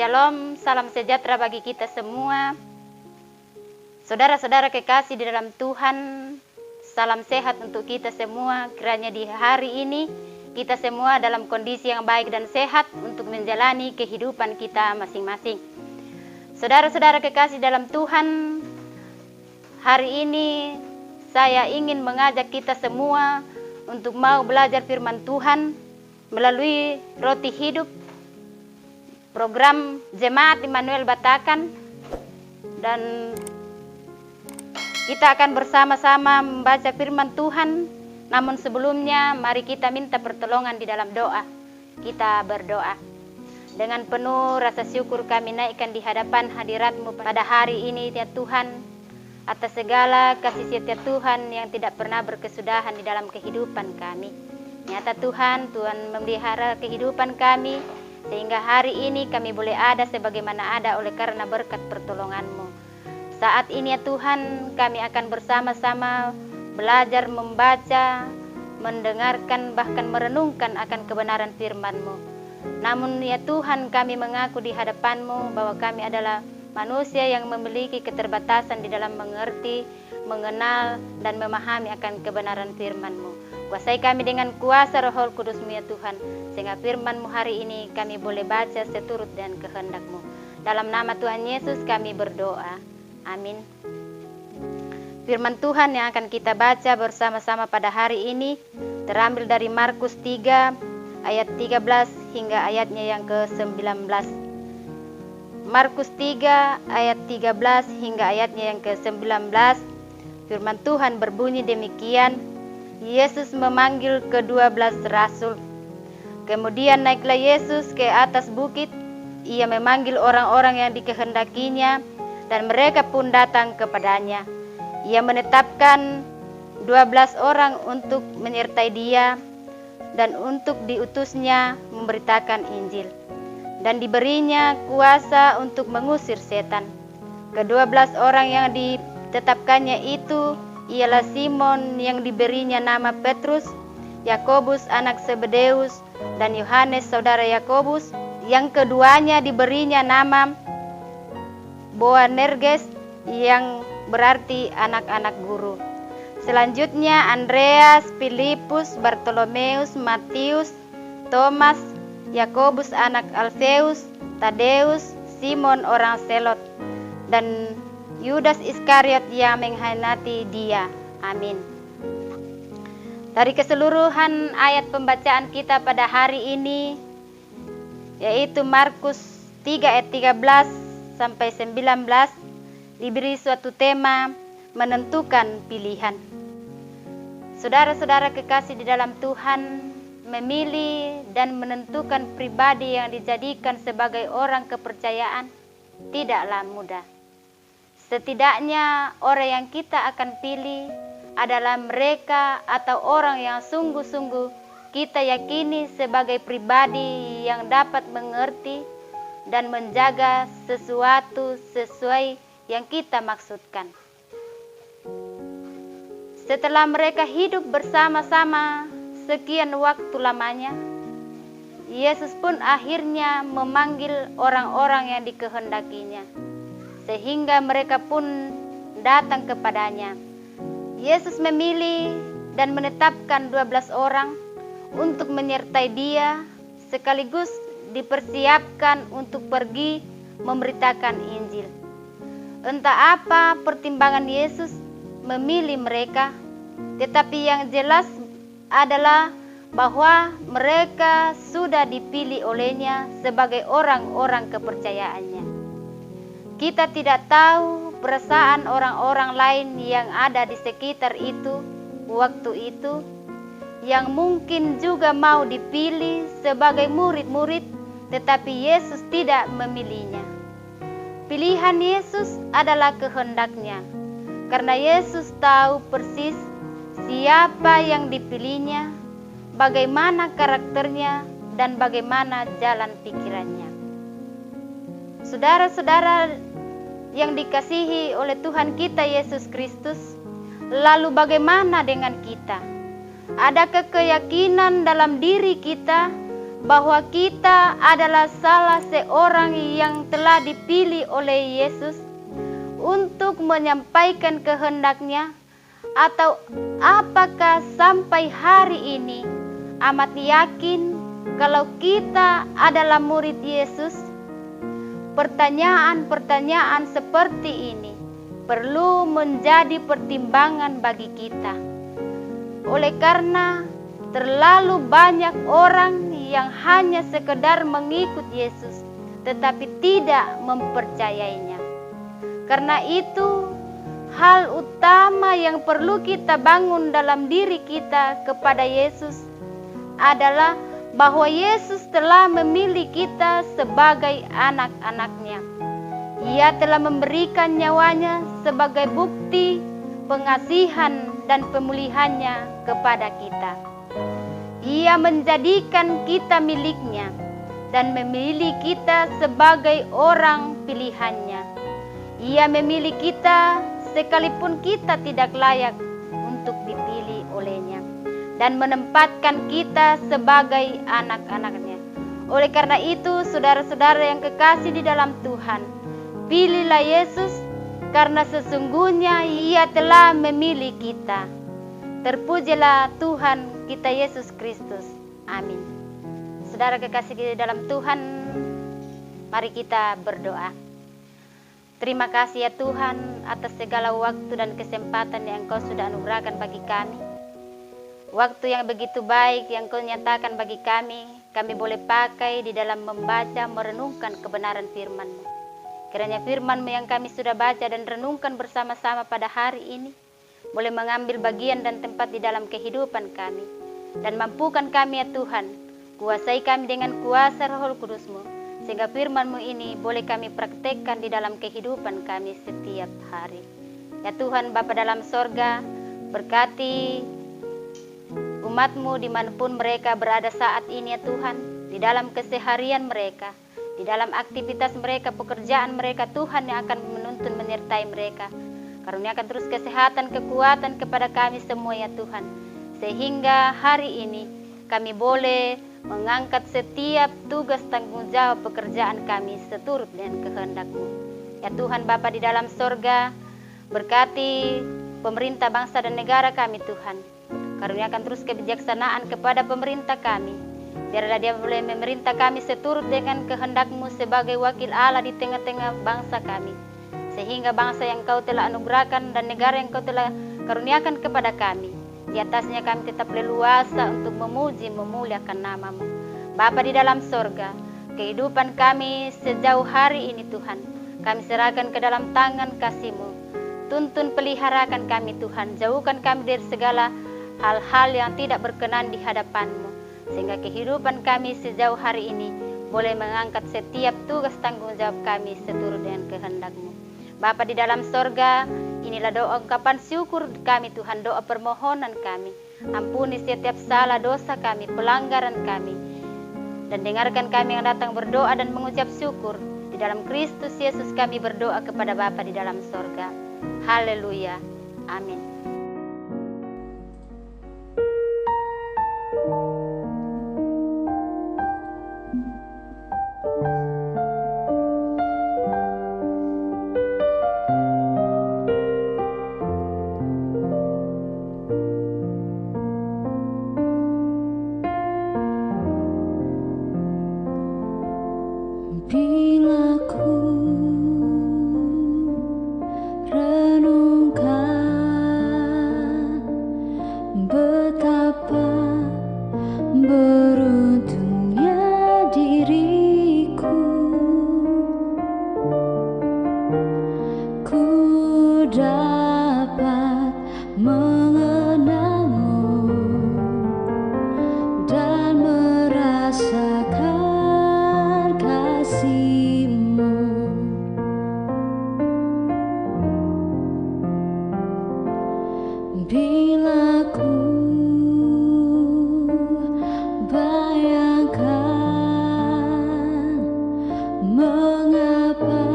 Shalom, salam sejahtera bagi kita semua. Saudara-saudara kekasih di dalam Tuhan, salam sehat untuk kita semua. Kiranya di hari ini kita semua dalam kondisi yang baik dan sehat untuk menjalani kehidupan kita masing-masing. Saudara-saudara kekasih dalam Tuhan, hari ini saya ingin mengajak kita semua untuk mau belajar firman Tuhan melalui Roti Hidup, program Jemaat Immanuel Batakan, dan kita akan bersama-sama membaca firman Tuhan. Namun sebelumnya mari kita minta pertolongan di dalam doa. Kita berdoa. Dengan penuh rasa syukur kami naikkan di hadapan hadirat-Mu pada hari ini ya Tuhan, atas segala kasih setia Tuhan yang tidak pernah berkesudahan di dalam kehidupan kami. Nyata Tuhan memelihara kehidupan kami, sehingga hari ini kami boleh ada sebagaimana ada oleh karena berkat pertolongan-Mu. Saat ini ya Tuhan, kami akan bersama-sama belajar membaca, mendengarkan, bahkan merenungkan akan kebenaran firman-Mu. Namun ya Tuhan, kami mengaku di hadapan-Mu bahwa kami adalah manusia yang memiliki keterbatasan di dalam mengerti, mengenal, dan memahami akan kebenaran firman-Mu. Kuasai kami dengan kuasa Roh Kudus-Mu ya Tuhan, sehingga firman-Mu hari ini kami boleh baca seturut dan kehendak-Mu. Dalam nama Tuhan Yesus kami berdoa. Amin. Firman Tuhan yang akan kita baca bersama-sama pada hari ini terambil dari Markus 3 ayat 13 hingga ayatnya yang ke-19. Markus 3 ayat 13 hingga ayatnya yang ke-19. Firman Tuhan berbunyi demikian. Yesus memanggil ke-12 rasul. Kemudian naiklah Yesus ke atas bukit. Ia memanggil orang-orang yang dikehendakinya, dan mereka pun datang kepadanya. Ia menetapkan 12 orang untuk menyertai dia dan untuk diutusnya memberitakan Injil, dan diberinya kuasa untuk mengusir setan. Ke-12 orang yang ditetapkannya itu ialah Simon yang diberinya nama Petrus, Yakobus anak Zebedeus, dan Yohanes saudara Yakobus. Yang keduanya diberinya nama Boanerges yang berarti anak-anak guru. Selanjutnya Andreas, Filipus, Bartolomeus, Matius, Thomas, Yakobus anak Alfeus, Tadeus, Simon orang Selot, dan Yudas Iskariot yang mengkhianati dia. Amin. Dari keseluruhan ayat pembacaan kita pada hari ini, yaitu Markus 3 ayat 13 sampai 19, diberi suatu tema menentukan pilihan. Saudara-saudara kekasih di dalam Tuhan, memilih dan menentukan pribadi yang dijadikan sebagai orang kepercayaan tidaklah mudah. Setidaknya orang yang kita akan pilih adalah mereka atau orang yang sungguh-sungguh kita yakini sebagai pribadi yang dapat mengerti dan menjaga sesuatu sesuai yang kita maksudkan. Setelah mereka hidup bersama-sama sekian waktu lamanya, Yesus pun akhirnya memanggil orang-orang yang dikehendakinya, sehingga mereka pun datang kepadanya. Yesus memilih dan menetapkan 12 orang untuk menyertai dia, sekaligus dipersiapkan untuk pergi memberitakan Injil. Entah apa pertimbangan Yesus memilih mereka, tetapi yang jelas adalah bahwa mereka sudah dipilih olehnya sebagai orang-orang kepercayaannya. Kita tidak tahu perasaan orang-orang lain yang ada di sekitar itu waktu itu, yang mungkin juga mau dipilih sebagai murid-murid, tetapi Yesus tidak memilihnya. Pilihan Yesus adalah kehendaknya, karena Yesus tahu persis siapa yang dipilihnya, bagaimana karakternya, dan bagaimana jalan pikirannya. Saudara-saudara yang dikasihi oleh Tuhan kita Yesus Kristus, lalu bagaimana dengan kita? Adakah keyakinan dalam diri kita bahwa kita adalah salah seorang yang telah dipilih oleh Yesus untuk menyampaikan kehendak-Nya, atau apakah sampai hari ini amat yakin kalau kita adalah murid Yesus? Pertanyaan-pertanyaan seperti ini perlu menjadi pertimbangan bagi kita. Oleh karena terlalu banyak orang yang hanya sekedar mengikut Yesus tetapi tidak mempercayainya. Karena itu, hal utama yang perlu kita bangun dalam diri kita kepada Yesus adalah bahwa Yesus telah memilih kita sebagai anak-anak-Nya. Ia telah memberikan nyawanya sebagai bukti pengasihan dan pemulihan-Nya kepada kita. Ia menjadikan kita milik-Nya dan memilih kita sebagai orang pilihan-Nya. Ia memilih kita sekalipun kita tidak layak untuk dipilih oleh-Nya, dan menempatkan kita sebagai anak-anak-Nya. Oleh karena itu, saudara-saudara yang kekasih di dalam Tuhan, pilihlah Yesus karena sesungguhnya Ia telah memilih kita. Terpujilah Tuhan kita Yesus Kristus. Amin. Saudara kekasih di dalam Tuhan, mari kita berdoa. Terima kasih ya Tuhan atas segala waktu dan kesempatan yang Engkau sudah anugerahkan bagi kami. Waktu yang begitu baik yang Kau nyatakan bagi kami boleh pakai di dalam membaca, merenungkan kebenaran firman-Mu. Kiranya firman-Mu yang kami sudah baca dan renungkan bersama-sama pada hari ini boleh mengambil bagian dan tempat di dalam kehidupan kami. Dan mampukan kami ya Tuhan, kuasai kami dengan kuasa Roh Kudus-Mu, sehingga firman-Mu ini boleh kami praktekkan di dalam kehidupan kami setiap hari. Ya Tuhan Bapa dalam sorga, berkati umat-Mu dimanapun mereka berada saat ini ya Tuhan, di dalam keseharian mereka, di dalam aktivitas mereka, pekerjaan mereka, Tuhan yang akan menuntun menyertai mereka. Karuniakan terus kesehatan, kekuatan kepada kami semua ya Tuhan, sehingga hari ini kami boleh mengangkat setiap tugas tanggung jawab pekerjaan kami seturut dengan kehendak-Mu. Ya Tuhan Bapa di dalam sorga, berkati pemerintah bangsa dan negara kami Tuhan. Karuniakan terus kebijaksanaan kepada pemerintah kami. Biarlah dia boleh memerintah kami seturut dengan kehendak-Mu sebagai wakil Allah di tengah-tengah bangsa kami. Sehingga bangsa yang Kau telah anugerahkan dan negara yang Kau telah karuniakan kepada kami, di atasnya kami tetap leluasa untuk memuji, memuliakan nama-Mu. Bapa di dalam sorga, kehidupan kami sejauh hari ini Tuhan, kami serahkan ke dalam tangan kasih-Mu. Tuntun peliharakan kami Tuhan, jauhkan kami dari segala hal-hal yang tidak berkenan di hadapan-Mu, sehingga kehidupan kami sejauh hari ini boleh mengangkat setiap tugas tanggung jawab kami seturut dengan kehendak-Mu. Bapa di dalam sorga, inilah doa ungkapan syukur kami Tuhan, doa permohonan kami. Ampuni setiap salah dosa kami, pelanggaran kami, dan dengarkan kami yang datang berdoa dan mengucap syukur. Di dalam Kristus Yesus kami berdoa kepada Bapa di dalam sorga. Haleluya. Amin. Bila ku renungkan betapa beruntungnya diriku, ku dapat mengenalmu dan merasakan kasih-Mu. Bila ku bayangkan mengapa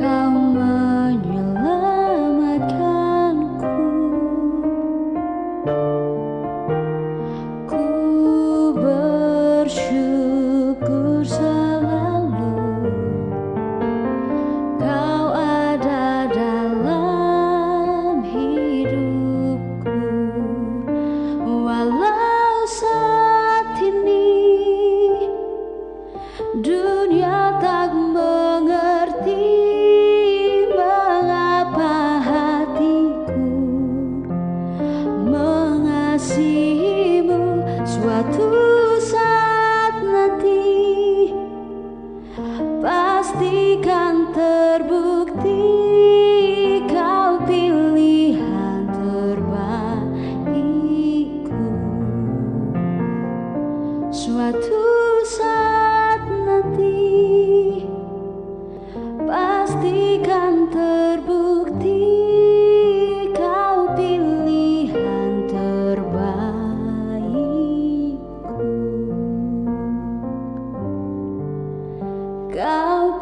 Kau menyelamatkanku, ku bersyukur mengasihimu suatu saat nanti, pastikan terbukti kau pilihan terbaikku. Suatu saat nanti, pastikan terbukti kau pilihan terbaikku. Kau